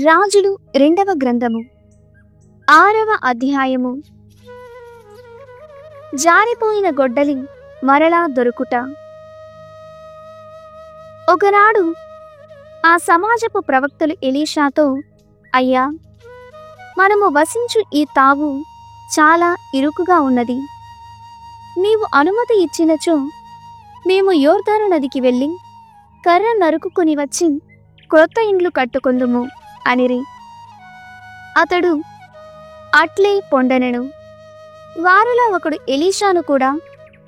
రాజులు రెండవ గ్రంథము 6వ అధ్యాయము. జారిపోయిన గొడ్డలి మరలా దొరుకుట. ఒకనాడు ఆ సమాజపు ప్రవక్తలు ఎలీషాతో, అయ్యా, మనము వసించు ఈ తావు చాలా ఇరుకుగా ఉన్నది. నీవు అనుమతి ఇచ్చినచో మేము యోర్దాను నదికి వెళ్ళి కర్ర నరుకుని వచ్చి క్రొత్త ఇండ్లు కట్టుకొందుము అనిరి. అతడు అట్లే పొండనెను. వారిలో ఒకడు ఎలీషాను కూడా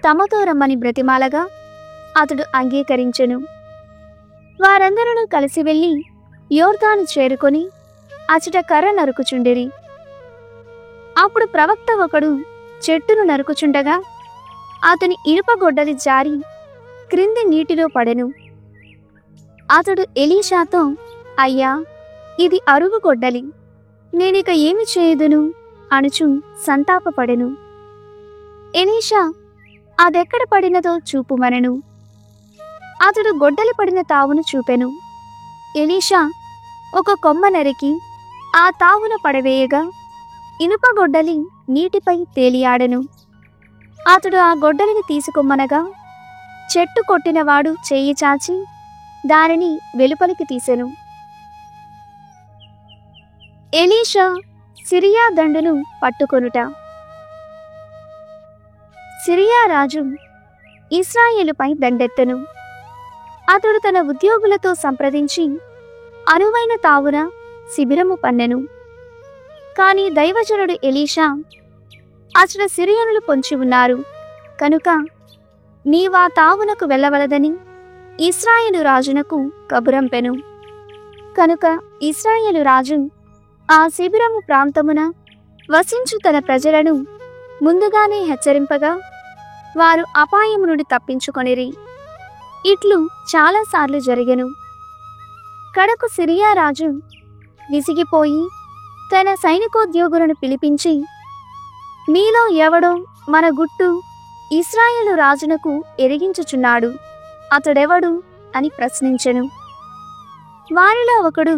తమతో రమ్మని బ్రతిమాలగా అతడు అంగీకరించెను. వారందరూ కలిసి వెళ్ళి యోర్దాను చేరుకొని అచట కర్ర నరుకుచుండిరి. అప్పుడు ప్రవక్త ఒకడు చెట్టును నరుకుచుండగా అతని ఇనుప గొడ్డలి జారి క్రింది నీటిలో పడెను. అతడు ఎలీషాతో, అయ్యా, ఇది అరుగు గొడ్డలి, నేనిక ఏమి చేయుదును అనుచు సంతాపపడెను. ఎలీషా అదెక్కడ పడినదో చూపుమనెను. అతడు గొడ్డలి పడిన తావును చూపెను. ఎలీషా ఒక కొమ్మ నరికి ఆ తావున పడవేయగా ఇనుప గొడ్డలి నీటిపై తేలియాడెను. అతడు ఆ గొడ్డలిని తీసుకొమ్మనగా చెట్టు కొట్టినవాడు చేయి చాచి దానిని వెలుపలికి తీసెను. ఎలీషా సిరియా దండును పట్టుకొనుట. సిరియా రాజు ఇశ్రాయేలుపై దండెత్తెను. అతడు తన ఉద్యోగులతో సంప్రదించి అనువైన తావున శిబిరము పన్నెను. కాని దైవజనుడు ఎలీషా, అచట సిరియనులు పొంచి ఉన్నారు కనుక నీవా తావునకు వెళ్ళవలదని ఇశ్రాయేలు రాజునకు కబురంపెను. కనుక ఇశ్రాయేలు రాజు ఆ శిబిరము ప్రాంతమున వసించు తన ప్రజలను ముందుగానే హెచ్చరింపగా వారు అపాయము నుండి తప్పించుకొనిరి. ఇట్లు చాలాసార్లు జరిగెను. కడకు సిరియా రాజు విసిగిపోయి తన సైనికోద్యోగులను పిలిపించి, మీలో ఎవడో మన గుట్టు ఇశ్రాయేలు రాజునకు ఎరిగించుచున్నాడు, అతడెవడు అని ప్రశ్నించెను. వారిలో ఒకడు,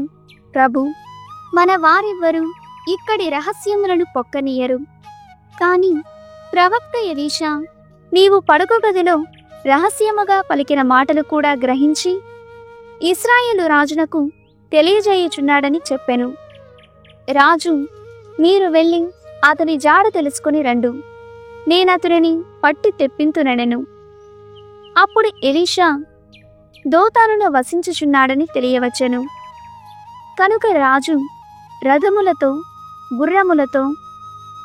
ప్రభు, మన వారెవ్వరు ఇక్కడి రహస్యములను పొక్కనీయరు. కాని ప్రవక్త ఎలీషా నీవు పడక గదిలో రహస్యముగా పలికిన మాటలు కూడా గ్రహించి ఇశ్రాయేలు రాజునకు తెలియజేయుచున్నాడని చెప్పెను. రాజు, మీరు వెళ్ళి అతని జాడ తెలుసుకుని రండు, నేనతనిని పట్టి తెప్పింతునెను. అప్పుడు ఎలీషా దోతానులో వసించుచున్నాడని తెలియవచ్చెను. కనుక రాజు రథములతో గుర్రములతో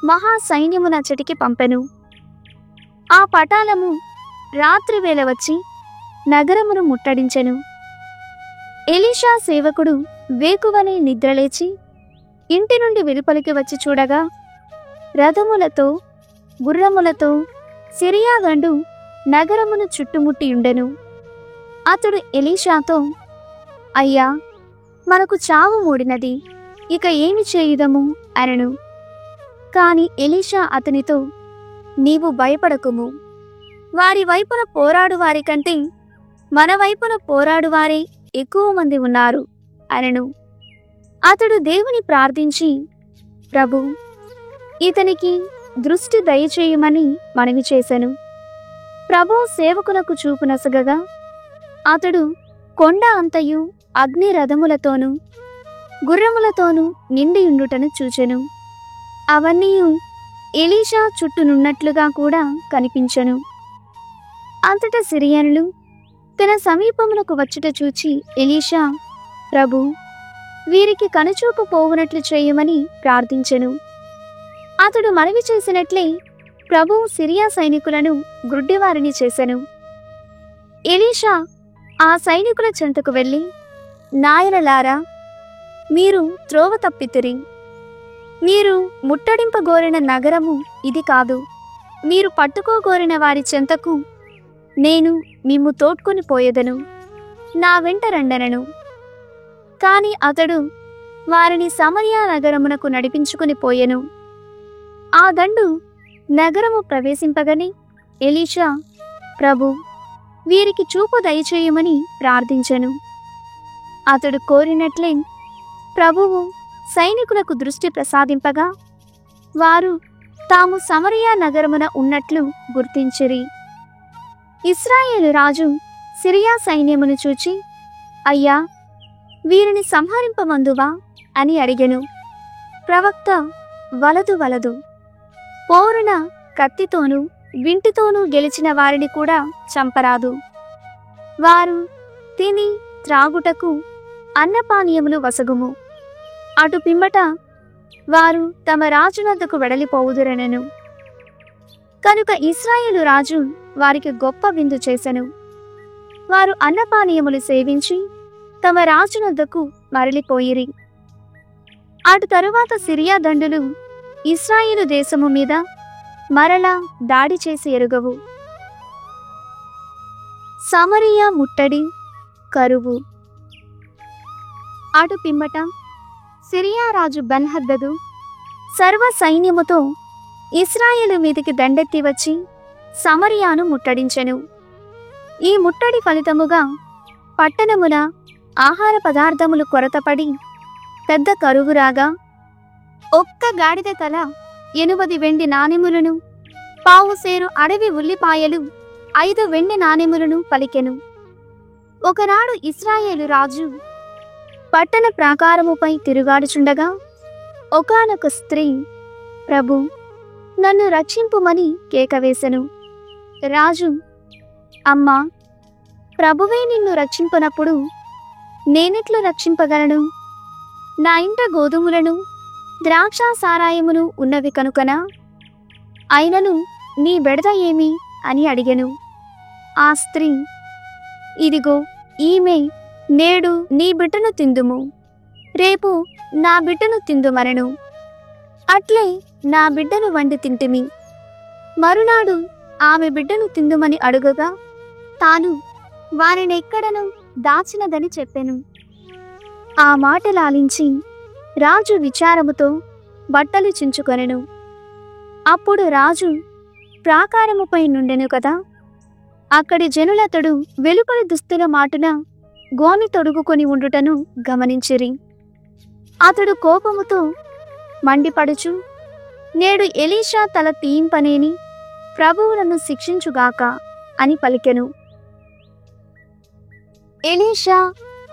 మహా సైన్యమునచ్చటికి పంపెను. ఆ పటాలము రాత్రివేళ వచ్చి నగరమును ముట్టడించెను. ఎలీషా సేవకుడు వేకువనే నిద్రలేచి ఇంటి నుండి వెలుపలికి వచ్చి చూడగా రథములతో గుర్రములతో సిరియా దండు నగరమును చుట్టుముట్టియుండెను. అతడు ఎలీషాతో, అయ్యా, మనకు చావు మూడినది, ఇక ఏమి చేయుదము అనెను. కాని ఎలీషా అతనితో, నీవు భయపడకుము, వారి వైపున పోరాడు వారి కంటే మన వైపున పోరాడువారే ఎక్కువ మంది ఉన్నారు అనెను. అతడు దేవుని ప్రార్థించి, ప్రభు, ఇతనికి దృష్టి దయచేయమని మనవి చేసెను. ప్రభు సేవకులకు చూపు నసగగా అతడు కొండ అంతయు అగ్ని రథములతోనూ గుర్రములతోనూ నిండియుండుటను చూచెను. అవన్నీ ఎలీషా చుట్టూనున్నట్లుగా కూడా కనిపించెను. అంతటా సిరియనులు తన సమీపమునకు వచ్చుట చూచి ఎలీషా, ప్రభు, వీరికి కనుచూపు పోవునట్లు చేయమని ప్రార్థించెను. అతడు మనవి చేసినట్లే ప్రభు సిరియా సైనికులను గ్రుడ్డివారిని చేసెను. ఎలీషా ఆ సైనికుల చెంతకు వెళ్ళి, నాయనలారా, మీరు త్రోవ తప్పితిరి. మీరు ముట్టడింపగోరిన నగరము ఇది కాదు. మీరు పట్టుకోగోరిన వారి చెంతకు నేను మిమ్ము తోడ్కొని పోయేదను, నా వెంట రండనను. కాని అతడు వారిని సమరియా నగరమునకు నడిపించుకుని పోయెను. ఆ దండు నగరము ప్రవేశింపగని ఎలీషా, ప్రభు, వీరికి చూపు దయచేయమని ప్రార్థించెను. అతడు కోరినట్లే ప్రభువు సైనికులకు దృష్టి ప్రసాదింపగా వారు తాము సమరియా నగరమున ఉన్నట్లు గుర్తించిరి. ఇశ్రాయేలు రాజు సిరియా సైన్యమును చూచి, అయ్యా, వీరిని సంహరింపమందువా అని అడిగెను. ప్రవక్త, వలదు, పోరున కత్తితోనూ వింటితోనూ గెలిచిన వారిని కూడా చంపరాదు. వారు తిని త్రాగుటకు అన్నపానీయములు వసగుము. అటు పిమ్మట వారు తమ రాజునద్దకు వెడలిపోవుదురనెను. కనుక ఇశ్రాయేలు రాజు వారికి గొప్ప విందు చేసెను. వారు అన్నపానీయములు సేవించి తమ రాజునద్దకు మరలిపోయిరి. అటు తరువాత సిరియా దండులు ఇశ్రాయేలు దేశము మీద మరలా దాడి చేసి ఎరుగవు. సమరియా ముట్టడి, కరువు. అటు పిమ్మట సిరియా రాజు బెన్హద్దదు సర్వ సైన్యముతో ఇశ్రాయేలు మీదికి దండెత్తి వచ్చి సమరియాను ముట్టడించెను. ఈ ముట్టడి ఫలితముగా పట్టణమున ఆహార పదార్థములు కొరతపడి పెద్ద కరువు రాగా ఒక్క గాడిద తల 8 వెండి నాణెములను, పావుసేరు అడవి ఉల్లిపాయలు 5 వెండి నాణెములను పలికెను. ఒకనాడు ఇశ్రాయేలు రాజు పట్టణ ప్రాకారముపై తిరుగాడుచుండగా ఒకానొక స్త్రీ, ప్రభు, నన్ను రక్షింపుమని కేకవేసెను. రాజు, అమ్మా, ప్రభువే నిన్ను రక్షింపనప్పుడు నేనెట్లు రక్షింపగలను? నా ఇంట గోధుమలను ద్రాక్ష సారాయమును ఉన్నవి కనుకనా? అయినను నీ బెడద ఏమి అని అడిగెను. ఆ స్త్రీ, ఇదిగో ఈమె, నేడు నీ బిడ్డను తిందుము, రేపు నా బిడ్డను తిందుమనెను. అట్లే నా బిడ్డను వండి తింటిమి. మరునాడు ఆమె బిడ్డను తిందుమని అడుగగా తాను వారినెక్కడను దాచినదని చెప్పెను. ఆ మాటలాలించి రాజు విచారముతో బట్టలు చించుకొనెను. అప్పుడు రాజు ప్రాకారముపై నుండెను కదా, అక్కడి జనులతడు వెలుపలి దుస్తుల మాటున గోని తొడుగుకొని ఉండుటను గమనించిరి. అతడు కోపముతో మండిపడుచు, నేడు ఎలీషా తల తీయింపనేని ప్రభువులను శిక్షించుగాక అని పలికెను. ఎలీషా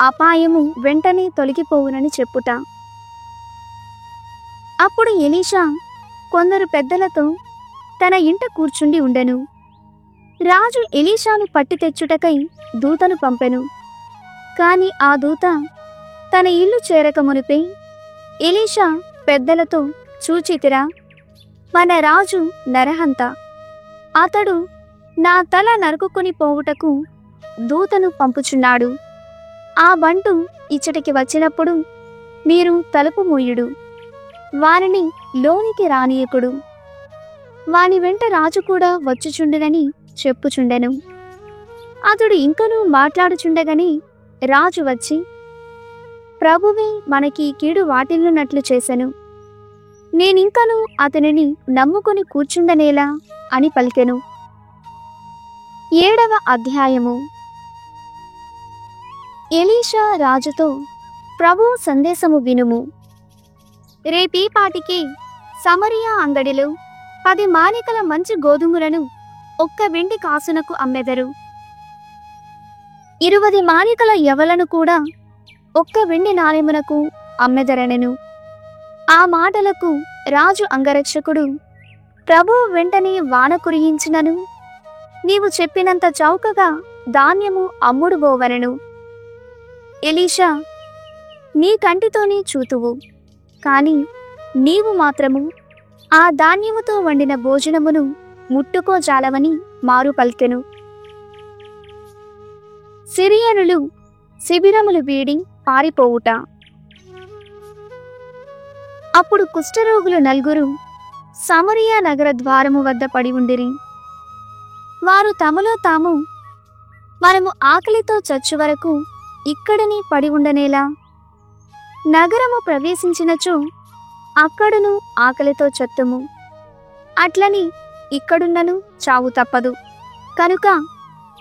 అపాయము వెంటనే తొలగిపోవునని చెప్పుట. అప్పుడు ఎలీషా కొందరు పెద్దలతో తన ఇంట కూర్చుండి ఉండెను. రాజు ఎలీషాను పట్టి తెచ్చుటకై దూతను పంపెను. కాని ఆ దూత తన ఇల్లు చేరక మునిపే ఎలీషా పెద్దలతో, చూచితిరా, మన రాజు నరహంత, అతడు నా తల నరుకుకొని పోవుటకు దూతను పంపుచున్నాడు. ఆ బంటు ఇచ్చటికి వచ్చినప్పుడు మీరు తలుపు మూయుడు, వారిని లోనికి రానీయకుడు. వాని వెంట రాజు కూడా వచ్చుచుండునని చెప్పుచుండెను. అతడు ఇంకనూ మాట్లాడుచుండగానే రాజు వచ్చి, ప్రభువే మనకి కీడు వాటిల్లునట్లు చేసెను, నేనింకనూ అతనిని నమ్ముకొని కూర్చుండనేలా అని పలికెను. 7వ అధ్యాయము. ఎలీషా రాజుతో, ప్రభువు సందేశము వినుము. రేపీపాటికి సమరియా అంగడిలో 10 మానికల మంచి గోధుమలను 1 వెండి కాసునకు అమ్మెదరు. 20 మానికల యవలను కూడా 1 వెండి నాణెమునకు అమ్మెదరనెను. ఆ మాటలకు రాజు అంగరక్షకుడు, ప్రభువు వెంటనే వాన కురియించినను నీవు చెప్పినంత చౌకగా ధాన్యము అమ్ముడుబోవనెను. ఎలీషా, నీ కంటితోనే చూతువు, కాని నీవు మాత్రము ఆ ధాన్యముతో వండిన భోజనమును ముట్టుకోజాలవని మారు పలికెను. సిరియనులు శిబిరములు వీడి పారిపోవుట. అప్పుడు కుష్ఠరోగులు 4 సమరియా నగర ద్వారము వద్ద పడి ఉండిరి. వారు తమలో తాము, మనము ఆకలితో చచ్చు వరకు ఇక్కడనే పడి ఉండనేలా, నగరము ప్రవేశించినచో అక్కడును ఆకలితో చత్తుము, అట్లని ఇక్కడున్నను చావు తప్పదు. కనుక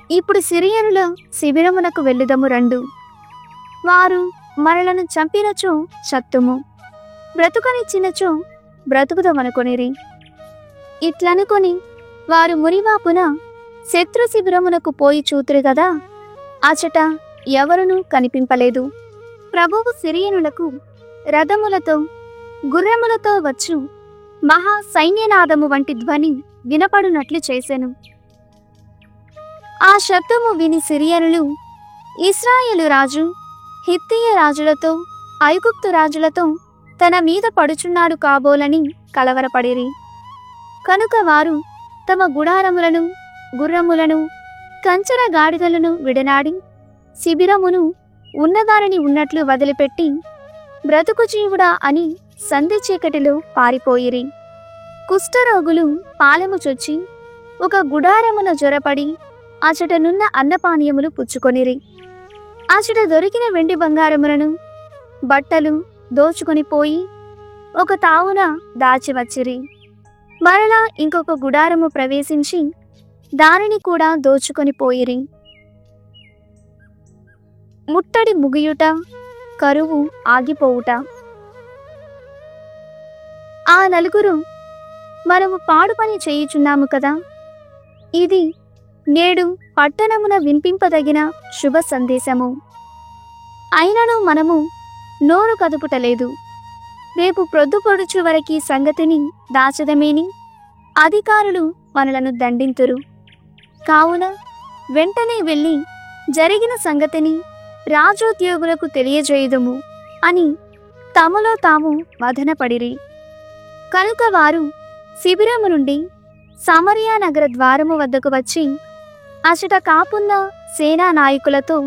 ఇప్పుడు సిరియనుల శిబిరమునకు వెళ్ళుదము రండు. వారు మనలను చంపినచో చత్తుము, బ్రతుకనిచ్చినచో బ్రతుకుదమనుకొనిరి. ఇట్లనుకొని వారు మురివాపున శత్రు శిబిరమునకు పోయి చూతురు గదా, అచట ఎవరునూ కనిపింపలేదు. ప్రభువు సిరియనులకు రథములతో గుర్రములతో వచ్చు మహా సైన్యనాదము వంటి ధ్వని వినపడునట్లు చేసెను. ఆ శబ్దము విని సిరియనులు ఇశ్రాయేలు రాజు హిత్తీయ రాజులతో ఐగుప్తు రాజులతో తన మీద పడుచున్నాడు కాబోలని కలవరపడిరి. కనుక వారు తమ గుడారములను గుర్రములను కంచర గాడిదలను విడనాడి శిబిరమును ఉన్నదానిని ఉన్నట్లు వదిలిపెట్టి బ్రతుకు జీవుడా అని సంధి చీకటిలో పారిపోయిరి. కుష్ఠరోగులు పాలెము చొచ్చి ఒక గుడారమున జొరపడి అచటనున్న అన్నపానీయములు పుచ్చుకొనిరి. అచట దొరికిన వెండి బంగారములను బట్టలు దోచుకొని పోయి ఒక తావున దాచివచ్చిరి. మరలా ఇంకొక గుడారము ప్రవేశించి దానిని కూడా దోచుకొని పోయిరి. ముట్టడి ముగియుట, కరువు ఆగిపోవుట. ఆ నలుగురు, మనము పాడు పని చేయుచున్నాము కదా, ఇది నేడు పట్టణమున వినిపింపదగిన శుభ సందేశము. అయినను మనము నోరు కదుపుటలేదు. రేపు ప్రొద్దుపొడుచు వరకి సంగతిని దాచదమేని అధికారులు మనలను దండింతురు. కావున వెంటనే వెళ్ళి జరిగిన సంగతిని రాజోద్యోగులకు తెలియజేయుదుము అని తమలో తాము మదనపడిరి. కనుక వారు శిబిరము నుండి సమరియా నగర ద్వారము వద్దకు వచ్చి అచట కాపున్న సేనా నాయకులతో,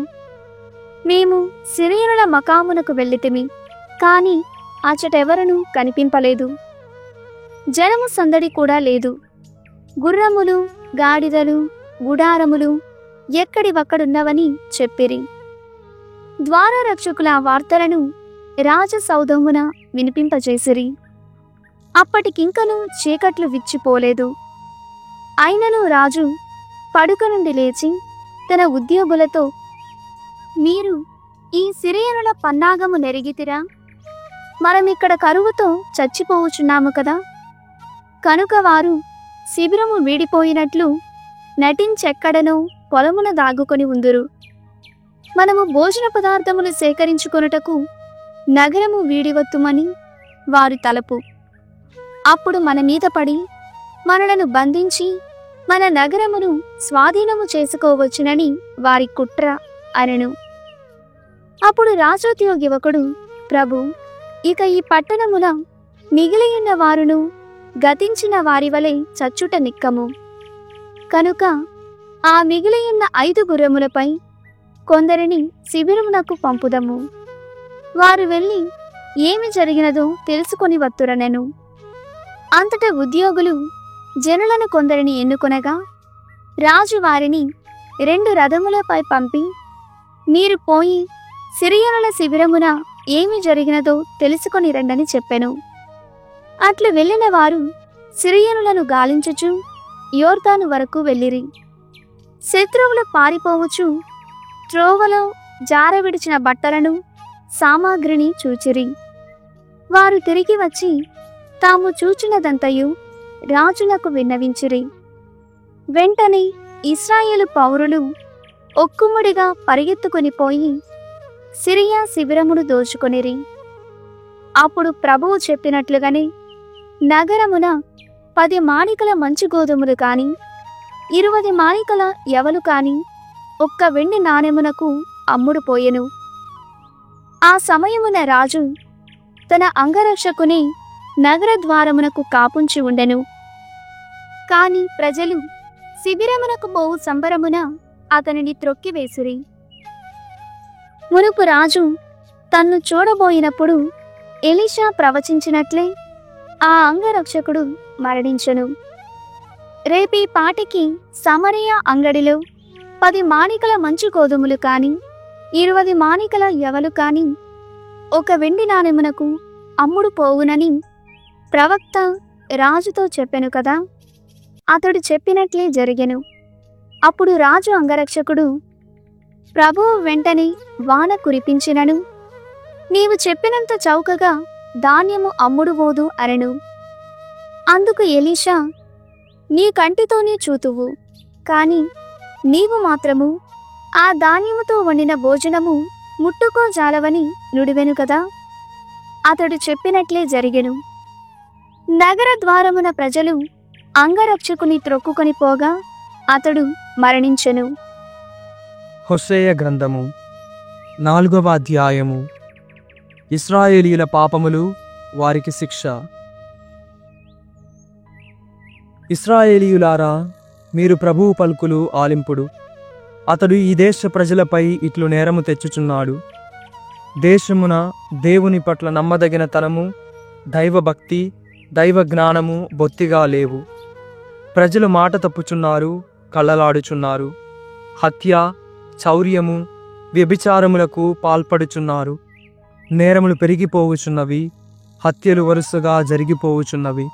మేము సిరియనుల మకామునకు వెళ్ళితిమి, కాని అచటెవరనూ కనిపింపలేదు. జనము సందడి కూడా లేదు. గుర్రములు గాడిదలు గుడారములు ఎక్కడివక్కడున్నవని చెప్పిరి. ద్వారరక్షకుల వార్తలను రాజసౌధమున వినిపింపజేసిరి. అప్పటికింకను చీకట్లు విచ్చిపోలేదు. అయినను రాజు పడుక నుండి లేచి తన ఉద్యోగులతో, మీరు ఈ సిరియనుల పన్నాగము నెరిగితిరా? మనమిక్కడ కరువుతో చచ్చిపోవుచున్నాము కదా. కనుక వారు శిబిరము వీడిపోయినట్లు నటించెక్కడనో పొలమున దాగుకొని ఉందురు. మనము భోజన పదార్థములు సేకరించుకొనుటకు నగరము వీడివత్తుమని వారి తలపు. అప్పుడు మన మీద పడి మనలను బంధించి మన నగరమును స్వాధీనము చేసుకోవచ్చునని వారి కుట్ర అనెను. అప్పుడు రాజోద్యోగి ఒకడు, ప్రభు, ఇక ఈ పట్టణమున మిగిలియున్న వారును గతించిన వారి వలె చచ్చుట నిక్కము. కనుక ఆ మిగిలియున్న 5 గుర్రములపై కొందరిని శిబిరమునకు పంపుదము. వారు వెళ్ళి ఏమి జరిగినదో తెలుసుకొని వత్తురనెను. అంతటా ఉద్యోగులు జనులను కొందరిని ఎన్నుకొనగా రాజు వారిని 2 రథములపై పంపి, మీరు పోయి సిరియనుల శిబిరమున ఏమి జరిగినదో తెలుసుకొని రండని చెప్పెను. అట్లు వెళ్ళిన వారు సిరియనులను గాలించుచు యోర్దాను వరకు వెళ్ళిరి. శత్రువులు పారిపోవచ్చు త్రోవలో జారవిడిచిన బట్టలను సామాగ్రిని చూచిరి. వారు తిరిగి వచ్చి తాము చూచినదంతయు రాజునకు విన్నవించిరి. వెంటనే ఇశ్రాయేలు పౌరులు ఒక్కుముడిగా పరిగెత్తుకొని పోయి సిరియా శిబిరమును దోచుకొనిరి. అప్పుడు ప్రభువు చెప్పినట్లుగానే నగరమున 10 మాణికల మంచి గోధుమలు కాని 20 మాణికల యవలు కాని 1 వెండి నాణెమునకు అమ్ముడు పోయెను. ఆ సమయమున రాజు తన అంగరక్షకుని నగర ద్వారమునకు కాపుంచి ఉండెను. కాని ప్రజలు శిబిరమునకు పోవు సంబరమున అతనిని త్రొక్కివేసిరి. మునుపు రాజు తన్ను చూడబోయినప్పుడు ఎలీషా ప్రవచించినట్లే ఆ అంగరక్షకుడు మరణించెను. రేపీ పాటికి సమరియా అంగడిలో 10 మాణికల మంచు గోధుమలు కాని 20 మాణికల యవలు కాని 1 వెండి నాణెమునకు అమ్ముడు పోవునని ప్రవక్త రాజుతో చెప్పెను కదా. అతడు చెప్పినట్లే జరిగెను. అప్పుడు రాజు అంగరక్షకుడు, ప్రభువు వెంటనే వాన కురిపించినను నీవు చెప్పినంత చౌకగా ధాన్యము అమ్ముడుబోదు అనెను. అందుకు ఎలీషా, నీ కంటితోనే చూతువు, కాని నీవు మాత్రము ఆ ధాన్యముతో వండిన భోజనము ముట్టుకోజాలవని నుడివెను కదా. అతడు చెప్పినట్లే జరిగెను. నగర ద్వారమున ప్రజలు అంగరక్షకుని త్రొక్కుకొని పోగా అతడు మరణించెను. హోషేయ గ్రంథము 4వ అధ్యాయము. ఇశ్రాయేలీయుల పాపములు, వారికి శిక్ష. ఇశ్రాయేలీయులారా, మీరు ప్రభువు పలుకులు ఆలింపుడు. అతడు ఈ దేశ ప్రజలపై ఇట్లు నేరము తెచ్చుచున్నాడు. దేశమున దేవుని పట్ల నమ్మదగిన తనము, దైవభక్తి, దైవ జ్ఞానము బొత్తిగా లేవు. ప్రజలు మాట తప్పుచున్నారు, కళ్ళలాడుచున్నారు. హత్య, చౌర్యము, వ్యభిచారములకు పాల్పడుచున్నారు. నేరములు పెరిగిపోవుచున్నవి, హత్యలు వరుసగా జరిగిపోవుచున్నవి.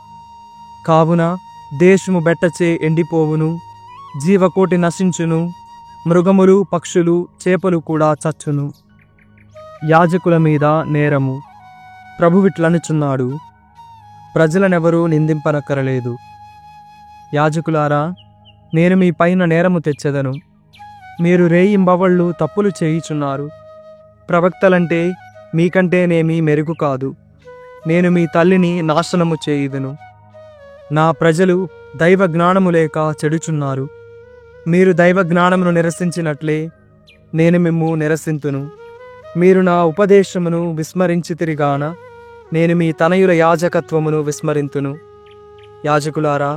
కావున దేశము బెట్టచే ఎండిపోవును, జీవకోటి నశించును, మృగములు, పక్షులు, చేపలు కూడా చచ్చును. యాజకుల మీద నేరము. ప్రభువిట్లనుచున్నాడు, ప్రజలనెవరూ నిందింపనక్కరలేదు. యాజకులారా, నేను మీ పైన నేరము తెచ్చెదను. మీరు రేయింబవళ్ళు తప్పులు చేయుచున్నారు. ప్రవక్తలంటే మీకంటేనేమీ మెరుగు కాదు. నేను మీ తల్లిని నాశనము చేయుదును. నా ప్రజలు దైవ జ్ఞానము లేక చెడుచున్నారు. మీరు దైవ జ్ఞానమును నిరసించినట్లే నేను మిమ్ము నిరసింతును. మీరు నా ఉపదేశమును విస్మరించితిరిగాన నేను మీ తనయుల యాజకత్వమును విస్మరింతును. యాజకులారా,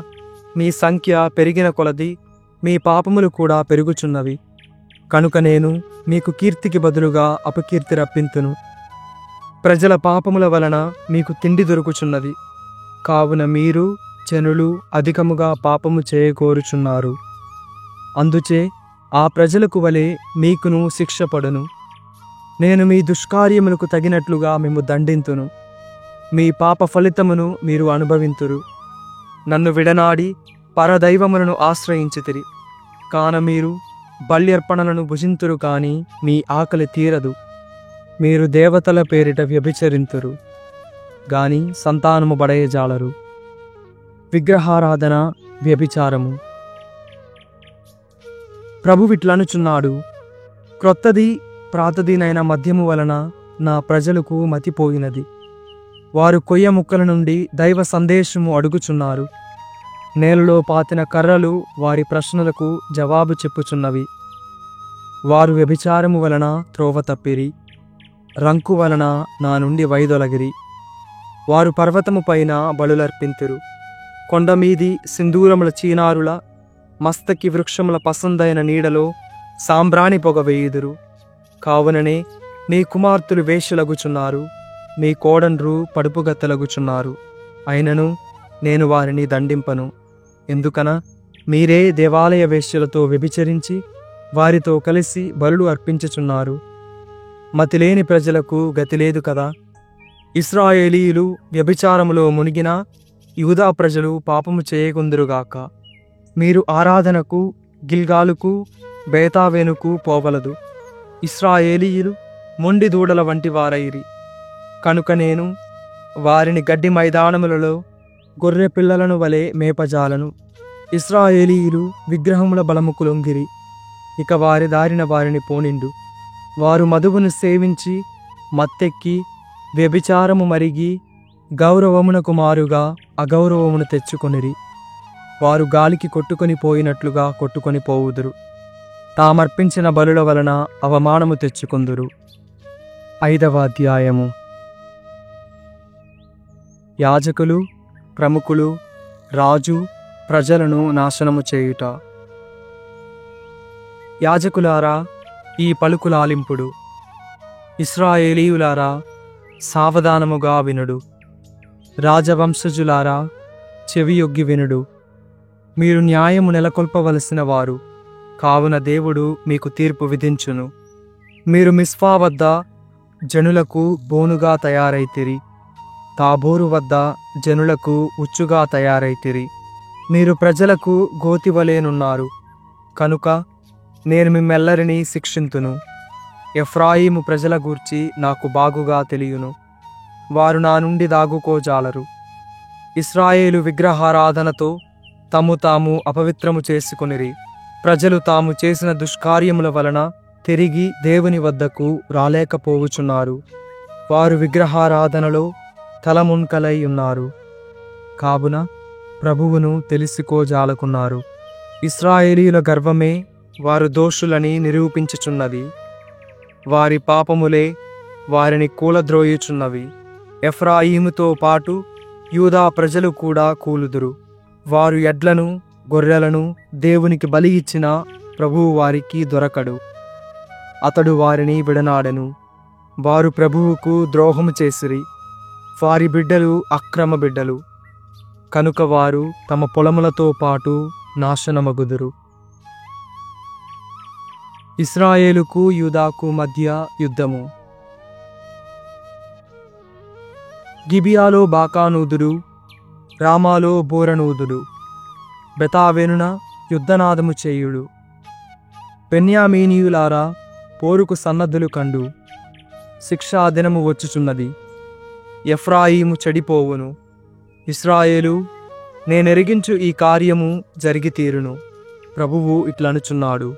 మీ సంఖ్య పెరిగిన కొలది మీ పాపములు కూడా పెరుగుచున్నవి. కనుక నేను మీకు కీర్తికి బదులుగా అపకీర్తి రప్పింతును. ప్రజల పాపముల వలన మీకు తిండి దొరుకుచున్నది. కావున మీరు జనులు అధికముగా పాపము చేయకోరుచున్నారు. అందుచే ఆ ప్రజలకు వలె మీకును శిక్ష పడును. నేను మీ దుష్కార్యములకు తగినట్లుగా మిమ్ము దండింతును. మీ పాప ఫలితమును మీరు అనుభవింతురు. నన్ను విడనాడి పరదైవములను ఆశ్రయించితిరి. కాన మీరు బల్యర్పణలను భుజింతురు, కాని మీ ఆకలి తీరదు. మీరు దేవతల పేరిట వ్యభిచరింతురు, గాని సంతానము బడయజాలరు. విగ్రహారాధన, వ్యభిచారము. ప్రభువిట్లనుచున్నాడు, క్రొత్తది ప్రాతదీనైన మద్యము వలన నా ప్రజలకు మతిపోయినది. వారు కొయ్య ముక్కల నుండి దైవ సందేశము అడుగుచున్నారు. నేలలో పాతిన కర్రలు వారి ప్రశ్నలకు జవాబు చెప్పుచున్నవి. వారు వ్యభిచారము వలన త్రోవ తప్పిరి, రంకు వలన నా నుండి వైదొలగిరి. వారు పర్వతము పైన బలులర్పింతురు, కొండమీది సింధూరముల చీనారుల మస్తకి వృక్షముల పసందైన నీడలో సాంబ్రాణి పొగ వేయుదురు. కావుననే మీ కుమార్తెలు వేశ్యలగుచున్నారు, మీ కోడండ్రు పడుపుగత్తలగుచున్నారు. అయినను నేను వారిని దండింపను. ఎందుకన మీరే దేవాలయ వేశ్యలతో వ్యభిచరించి వారితో కలిసి బలులు అర్పించుచున్నారు. మతిలేని ప్రజలకు గతిలేదు కదా. ఇశ్రాయేలీయులు వ్యభిచారములో మునిగిన యూదా ప్రజలు పాపము చేయకుందురుగాక. మీరు ఆరాధనకు గిల్గాలుకు బేతావేనుకు పోవలదు. ఇశ్రాయేలీయులు మొండి దూడల వంటి వారైరి. కనుక నేను వారిని గడ్డి మైదానములలో గొర్రె పిల్లలను వలె మేపజాలను. ఇశ్రాయేలీయులు విగ్రహముల బలముకు లొంగిరి. ఇక వారి దారిన వారిని పోనిండు. వారు మధువును సేవించి మత్తెక్కి వ్యభిచారము మరిగి గౌరవమునకు మారుగా అగౌరవమును తెచ్చుకొనిరి. వారు గాలికి కొట్టుకొని పోయినట్లుగా కొట్టుకొని పోవుదురు. తామర్పించిన బలుల వలన అవమానము తెచ్చుకొందురు. 5వ అధ్యాయము. యాజకులు, ప్రముఖులు, రాజు ప్రజలను నాశనము చేయుట. యాజకులారా, ఈ పలుకులాలింపుడు. ఇశ్రాయేలీయులారా, సావధానముగా వినుడు. రాజవంశజులారా, చెవియొగ్గి వినుడు. మీరు న్యాయము నెలకొల్పవలసిన వారు, కావున దేవుడు మీకు తీర్పు విధించును. మీరు మిస్పా వద్ద జనులకు బోనుగా తయారైతిరి, తాబోరు వద్ద జనులకు ఉచ్చుగా తయారైతిరి. మీరు ప్రజలకు గోతివలేనున్నారు, కనుక నేను మిమ్మెల్లరినీ శిక్షింతును. ఎఫ్రాయిము ప్రజల గూర్చి నాకు బాగుగా తెలియను. వారు నా నుండి దాగుకోజాలరు. ఇశ్రాయేలు విగ్రహారాధనతో తము తాము అపవిత్రము చేసుకొనిరి. ప్రజలు తాము చేసిన దుష్కార్యముల వలన తిరిగి దేవుని వద్దకు రాలేకపోవుచున్నారు. వారు విగ్రహారాధనలో తలమున్కలై ఉన్నారు. కావున ప్రభువును తెలుసుకోజాలకున్నారు. ఇశ్రాయేలీయుల గర్వమే వారు దోషులని నిరూపించుచున్నది. వారి పాపములే వారిని కూలద్రోయుచున్నవి. ఎఫ్రాయిముతో పాటు యూదా ప్రజలు కూడా కూలుదురు. వారు ఎడ్లను గొర్రెలను దేవునికి బలి ఇచ్చిన ప్రభువు వారికి దొరకడు. అతడు వారిని విడనాడెను. వారు ప్రభువుకు ద్రోహము చేసిరి. వారి బిడ్డలు అక్రమ బిడ్డలు. కనుక వారు తమ పొలములతో పాటు నాశనమగుదురు. ఇశ్రాయేలుకు యూదాకు మధ్య యుద్ధము. గిబియాలో బాకానూదుడు, రామాలో బోరనూదుడు, బెతావెనున యుద్ధనాదము చేయుడు. బెన్యామీనీయులారా, పోరుకు సన్నద్ధులు కండు. శిక్షా దినము వచ్చుచున్నది. ఎఫ్రాయిము చెడిపోవును. ఇశ్రాయేలు, నేనెరిగించు ఈ కార్యము జరిగి తీరును. ప్రభువు ఇట్లనుచున్నాడు.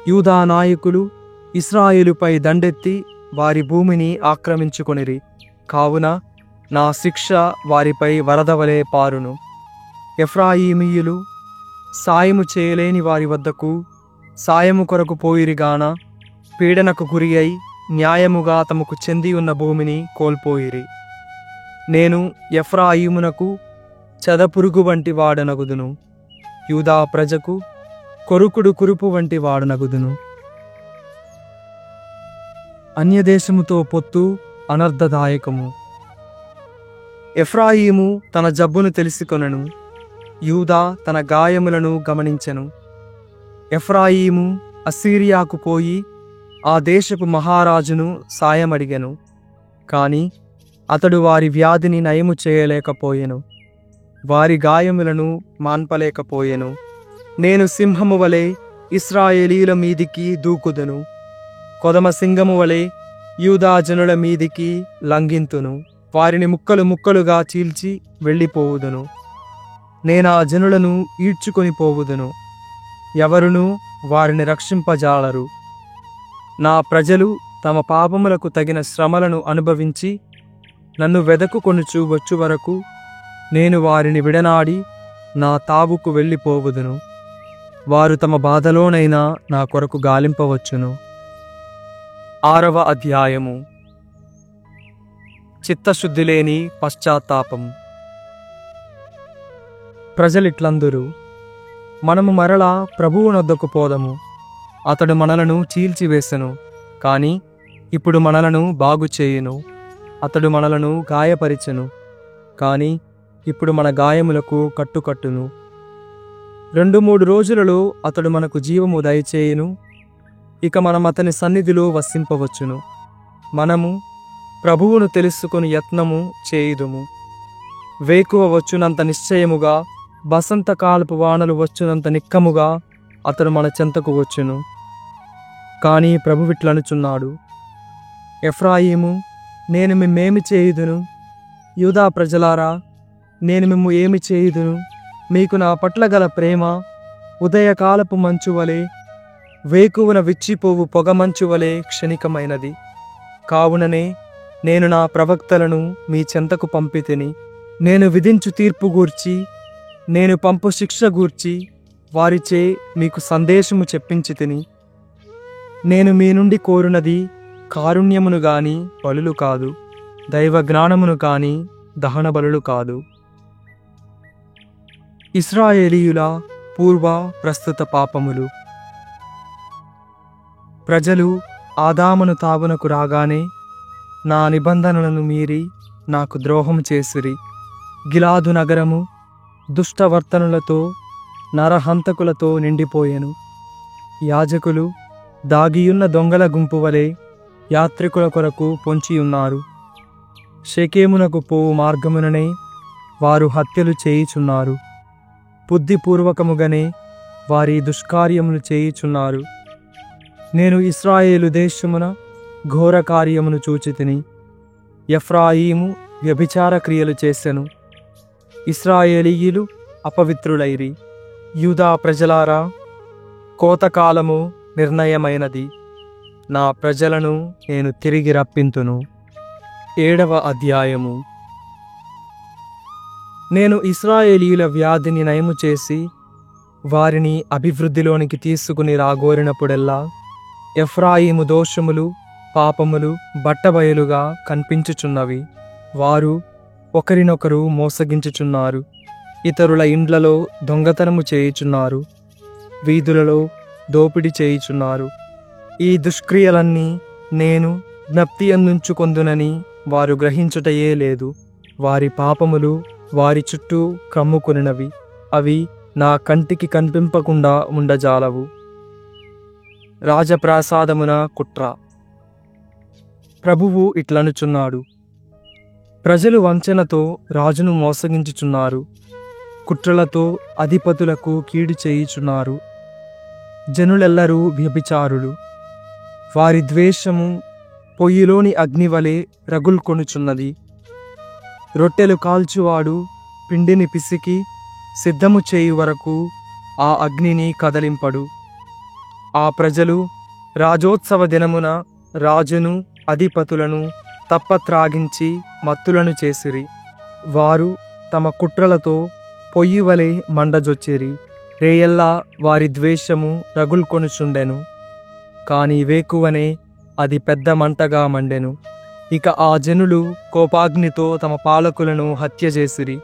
యూదా నాయకులు ఇశ్రాయేలుపై దండెత్తి వారి భూమిని ఆక్రమించుకొనిరి. కావున నా శిక్ష వారిపై వరదవలే పారును. ఎఫ్రాయిమీయులు సాయము చేయలేని వారి వద్దకు సాయము కొరకు పోయిరిగాన పీడనకు గురి అయి న్యాయముగా తమకు చెంది ఉన్న భూమిని కోల్పోయిరి. నేను ఎఫ్రాయిమునకు చెదపురుగు వంటి వాడనగుదును. యూదా ప్రజకు కొరుకుడు కురుపు వంటి వాడనగుదును. అన్యదేశముతో పొత్తు అనర్థదాయకము. ఎఫ్రాయిము తన జబ్బును తెలుసుకొనెను. యూదా తన గాయములను గమనించెను. ఎఫ్రాయిము అస్సీరియాకు పోయి ఆ దేశపు మహారాజును సాయమడిగెను. కాని అతడు వారి వ్యాధిని నయము చేయలేకపోయెను. వారి గాయములను మాన్పలేకపోయెను. నేను సింహము వలె ఇశ్రాయేలీయుల మీదికి దూకుదును. కొదమ సింగము వలె యూదా జనుల మీదికి లంఘింతును. వారిని ముక్కలు ముక్కలుగా చీల్చి వెళ్ళిపోవుదును. నేనా జనులను ఈడ్చుకొని పోవుదును. ఎవరునూ వారిని రక్షింపజాలరు. నా ప్రజలు తమ పాపములకు తగిన శ్రమలను అనుభవించి నన్ను వెదకుకొనుచు వచ్చు వరకు నేను వారిని విడనాడి నా తావుకు వెళ్ళిపోవుదును. వారు తమ బాధలోనైనా నా కొరకు గాలింపవచ్చును. 6వ అధ్యాయము. చిత్తశుద్ధి లేని పశ్చాత్తాపం. ప్రజలిట్లందురు, మనము మరలా ప్రభువునొద్దకు పోదము. అతడు మనలను చీల్చివేసెను, కాని ఇప్పుడు మనలను బాగుచేయును. అతడు మనలను గాయపరిచెను, కాని ఇప్పుడు మన గాయములకు కట్టుకట్టును. 2-3 రోజులలో అతడు మనకు జీవము దయచేయును. ఇక మనం అతని సన్నిధిలో వసింపవచ్చును. మనము ప్రభువును తెలుసుకొని యత్నము చేయుదుము. వేకువ వచ్చునంత నిశ్చయముగా, వసంతకాలపు వానలు వచ్చునంత నిక్కముగా అతడు మన చెంతకు వచ్చును. కానీ ప్రభువిట్లనుచున్నాడు, ఎఫ్రాయిము, నేను మిమ్మేమి చేయుదును? యూదా ప్రజలారా, నేను మిమ్ము ఏమి చేయుదును? మీకు నా పట్ల గల ప్రేమ ఉదయకాలపు మంచువలే, వేకువన విచ్చిపోవు పొగమంచువలే క్షణికమైనది. కావుననే నేను నా ప్రవక్తలను మీ చెంతకు పంపితిని. నేను విధించు తీర్పు గూర్చి, నేను పంపు శిక్ష గూర్చి వారిచే మీకు సందేశము చెప్పించితిని. నేను మీ నుండి కోరునది కారుణ్యమును గాని బలులు కాదు, దైవ జ్ఞానమును కాని దహన బలులు కాదు. ఇశ్రాయేలీయుల పూర్వ ప్రస్తుత పాపములు. ప్రజలు ఆదామును తావునకు రాగానే నా నిబంధనలను మీరి నాకు ద్రోహం చేసిరి. గిలాదు నగరము దుష్టవర్తనులతో నరహంతకులతో నిండిపోయెను. యాజకులు దాగియున్న దొంగల గుంపు వలె యాత్రికుల కొరకు పొంచియున్నారు. షెకెమునకు పోవు మార్గముననే వారు హత్యలు చేయుచున్నారు. బుద్ధిపూర్వకముగానే వారి దుష్కార్యములు చేయుచున్నారు. నేను ఇశ్రాయేలు దేశమున ఘోర కార్యమును చూచితిని. ఎఫ్రాయిము వ్యభిచార క్రియలు చేసెను. ఇశ్రాయేలీయులు అపవిత్రులైరి. యూదా ప్రజలారా, కోతకాలము నిర్ణయమైనది. నా ప్రజలను నేను తిరిగి రప్పింతును. 7వ అధ్యాయము. నేను ఇశ్రాయేలీయుల వ్యాధిని నయము చేసి వారిని అభివృద్ధిలోనికి తీసుకుని రాగోరినప్పుడెల్లా ఎఫ్రాయిము దోషములు పాపములు బట్టబయలుగా కనిపించుచున్నవి. వారు ఒకరినొకరు మోసగించుచున్నారు. ఇతరుల ఇండ్లలో దొంగతనము చేయుచున్నారు. వీధులలో దోపిడి చేయుచున్నారు. ఈ దుష్క్రియలన్నీ నేను జ్ఞప్తి అందుంచుకొందునని వారు గ్రహించుటయే లేదు. వారి పాపములు వారి చుట్టూ క్రమ్ముకొనినవి. అవి నా కంటికి కనిపింపకుండా ఉండజాలవు. రాజప్రాసాదమున కుట్ర. ప్రభువు ఇట్లనుచున్నాడు: ప్రజలు వంచనతో రాజును మోసగించుచున్నారు. కుట్రలతో అధిపతులకు కీడు చేయుచున్నారు. జనులెల్లరూ వ్యభిచారులు. వారి ద్వేషము పొయ్యిలోని అగ్నివలే రగుల్కొనుచున్నది. రొట్టెలు కాల్చువాడు పిండిని పిసికి సిద్ధము చేయు వరకు ఆ అగ్నిని కదలింపడు. ఆ ప్రజలు రాజోత్సవ దినమున రాజును అధిపతులను తప్పత్రాగించి మత్తులను చేసిరి. వారు తమ కుట్రలతో పొయ్యివలే మండజొచ్చిరి. రేయల్లా వారి ద్వేషము రగుల్కొనుచుండెను. కాని వేకువనే అది పెద్ద మంటగా మండెను. ఇక ఆ జనులు కోపాగ్నితో తమ పాలకులను హత్య చేసిరి.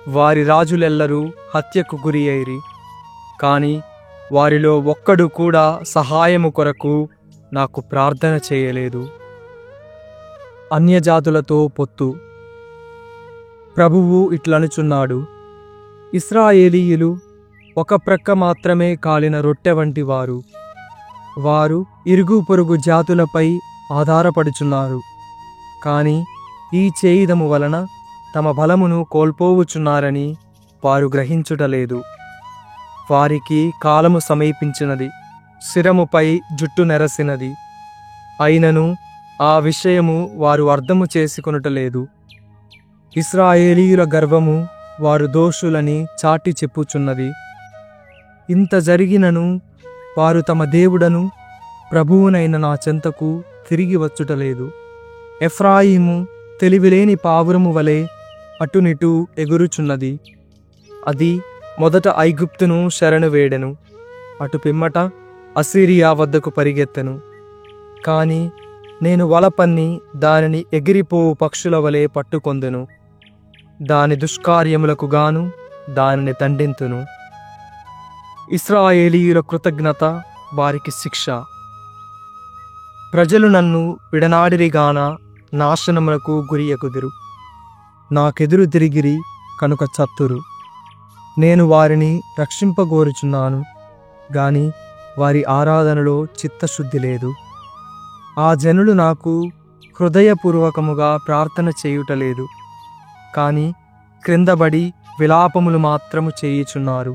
వారి రాజులెల్లరూ హత్యకు గురి అయిరి. కాని వారిలో ఒక్కడు కూడా సహాయము కొరకు నాకు ప్రార్థన చేయలేదు. అన్యజాతులతో పొత్తు. ప్రభువు ఇట్లనుచున్నాడు: ఇశ్రాయేలీయులు ఒక ప్రక్క మాత్రమే కాలిన రొట్టె వంటి వారు. వారు ఇరుగు పొరుగు జాతులపై ఆధారపడుచున్నారు. కాని ఈ చేయిదము వలన తమ బలమును కోల్పోవుచున్నారని వారు గ్రహించుటలేదు. వారికి కాలము సమీపించినది, శిరముపై జుట్టు నెరసినది. అయినను ఆ విషయము వారు అర్థము చేసుకొనుటలేదు. ఇశ్రాయేలీయుల గర్వము వారు దోషులని చాటి చెప్పుచున్నది. ఇంత జరిగినను వారు తమ దేవుడను ప్రభువునైన నా చెంతకు తిరిగి వచ్చుటలేదు. ఎఫ్రాయిము తెలివిలేని పావురము వలె అటునిటు ఎగురుచున్నది. అది మొదట ఐగుప్తును శరణు వేడెను, అటు పిమ్మట అసిరియా వద్దకు పరిగెత్తెను. కాని నేను వలపన్ని దానిని ఎగిరిపోవు పక్షుల వలె పట్టుకొందెను. దాని దుష్కార్యములకు గాను దానిని దండింతును. ఇశ్రాయేలీయుల కృతజ్ఞత వారికి శిక్ష. ప్రజలు నన్ను విడనాడిరిగాన నాశనములకు గురియకుదురు. నాకెదురు తిరిగిరి కనుక చత్తురు. నేను వారిని రక్షింపగోరుచున్నాను గాని వారి ఆరాధనలో చిత్తశుద్ధి లేదు. ఆ జనులు నాకు హృదయపూర్వకముగా ప్రార్థన చేయుటలేదు, కాని క్రిందబడి విలాపములు మాత్రము చేయుచున్నారు.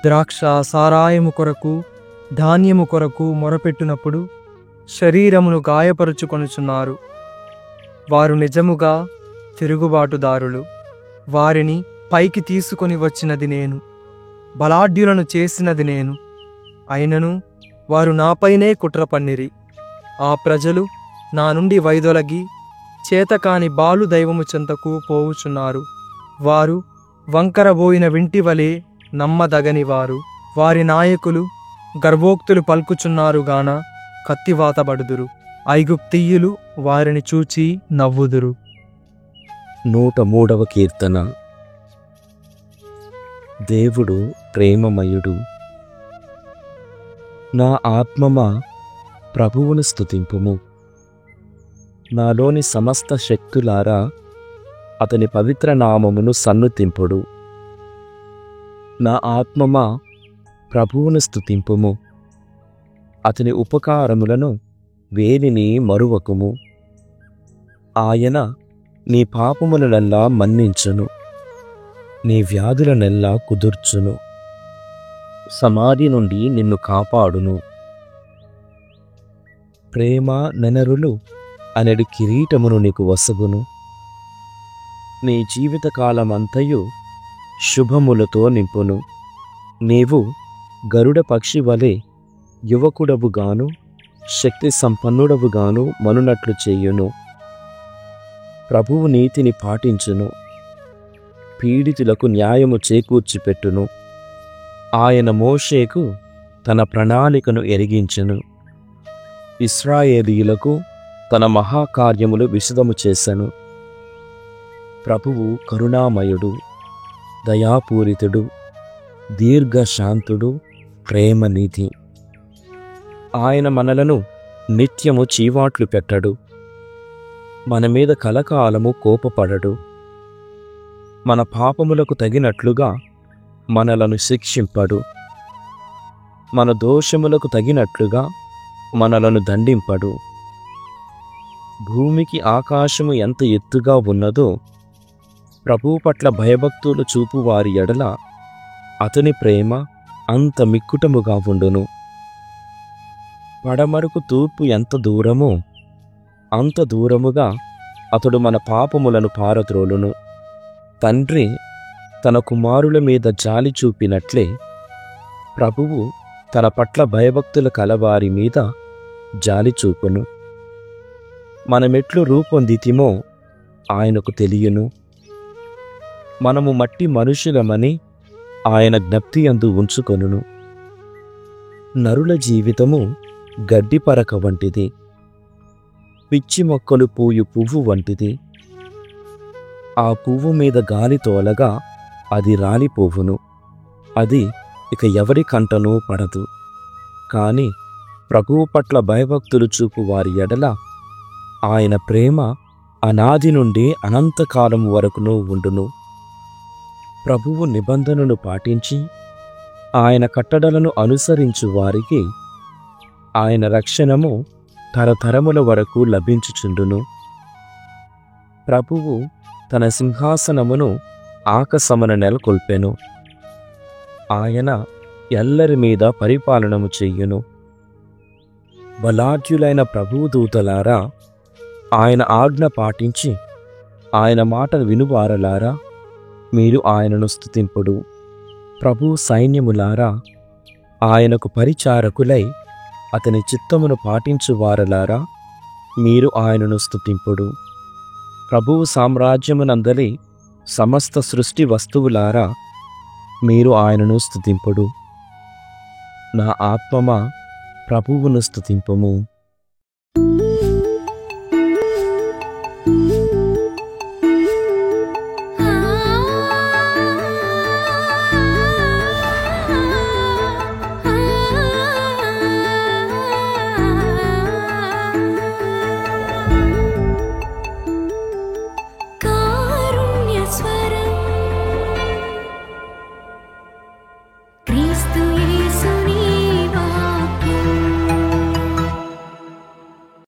ద్రాక్ష సారాయము కొరకు ధాన్యము కొరకు మొరపెట్టునప్పుడు శరీరమును గాయపరుచుకొనుచున్నారు. వారు నిజముగా తిరుగుబాటుదారులు. వారిని పైకి తీసుకొని వచ్చినది నేను, బలాఢ్యులను చేసినది నేను. అయినను వారు నాపైనే కుట్ర పన్నిరి. ఆ ప్రజలు నా నుండి వైదొలగి చేతకాని బాలు దైవము చెంతకు పోవుచున్నారు. వారు వంకరబోయిన వింటివలే నమ్మదగనివారు. వారి నాయకులు గర్వోక్తులు పలుకుచున్నారు గాన కత్తివాతబడుదురు. ఐగుప్తీయులు వారిని చూచి నవ్వుదురు. 103వ కీర్తన. దేవుడు ప్రేమమయుడు. నా ఆత్మమా ప్రభువును స్తుతింపుము. నాలోని సమస్త శక్తులారా అతని పవిత్ర నామమును సన్నుతింపుడు. నా ఆత్మమా ప్రభువును స్తుతింపుము. అతని ఉపకారములను వేలిని మరువకుము. ఆయన నీ పాపములనెల్లా మన్నించును, నీ వ్యాధులనెల్లా కుదుర్చును. సమాధి నుండి నిన్ను కాపాడును, ప్రేమ నెనరులు అనెడు కిరీటమును నీకు వసగును. నీ జీవితకాలమంతయు శుభములతో నింపును. నీవు గరుడ పక్షి వలె యువకుడవుగాను శక్తి సంపన్నుడవుగాను మనునట్లు చేయును. ప్రభువు నీతిని పాటించును, పీడితులకు న్యాయము చేకూర్చిపెట్టును. ఆయన మోషేకు తన ప్రణాళికను ఎరిగించెను, ఇశ్రాయేలీయులకు తన మహాకార్యములు విశదము చేసెను. ప్రభువు కరుణామయుడు, దయాపూరితుడు, దీర్ఘశాంతుడు, ప్రేమనిధి. ఆయన మనలను నిత్యము చీవాట్లు పెట్టడు, మన మీద కలకాలము కోపపడడు. మన పాపములకు తగినట్లుగా మనలను శిక్షింపడు, మన దోషములకు తగినట్లుగా మనలను దండింపడు. భూమికి ఆకాశము ఎంత ఎత్తుగా ఉన్నదో ప్రభువు పట్ల భయభక్తులు చూపు వారి ఎడల అతని ప్రేమ అంత మిక్కుటముగా ఉండును. పడమరకు తూర్పు ఎంత దూరమో అంత దూరముగా అతడు మన పాపములను పారద్రోలును. తండ్రి తన కుమారుల మీద జాలి చూపినట్లే ప్రభువు తన పట్ల భయభక్తుల కలవారి మీద జాలి చూపును. మనమెట్లు రూపొందితిమో ఆయనకు తెలియను. మనము మట్టి మనుషులమని ఆయన జ్ఞప్తి యందు ఉంచుకొనును. నరుల జీవితము గడ్డిపరక వంటిది, పిచ్చి మొక్కలు పూయు పువ్వు వంటిది. ఆ పువ్వు మీద గాలి తోలగా అది రాలిపోవును, అది ఇక ఎవరి కంటనూ పడదు. కాని ప్రభువు పట్ల భయభక్తులు చూపు వారి ఎడల ఆయన ప్రేమ అనాది నుండి అనంతకాలం వరకును ఉండును. ప్రభువు నిబంధనను పాటించి ఆయన కట్టడలను అనుసరించు వారికి ఆయన రక్షణము తరతరముల వరకు లభించుచుండును. ప్రభువు తన సింహాసనమును ఆకాశమున నెలకొల్పెను, ఆయన ఎల్లరి మీద పరిపాలనము చెయ్యును. బలాఢ్యులైన ప్రభువు దూతలారా, ఆయన ఆజ్ఞ పాటించి ఆయన మాట వినువారలారా, మీరు ఆయనను స్తుతింపుడు. ప్రభు సైన్యములారా, ఆయనకు పరిచారకులై అతని చిత్తమును పాటించువారలారా, మీరు ఆయనను స్తుతింపుడు. ప్రభువు సామ్రాజ్యమునందలి సమస్త సృష్టి వస్తువులారా, మీరు ఆయనను స్తుతింపుడు. నా ఆత్మమా ప్రభువును స్తుతింపుము.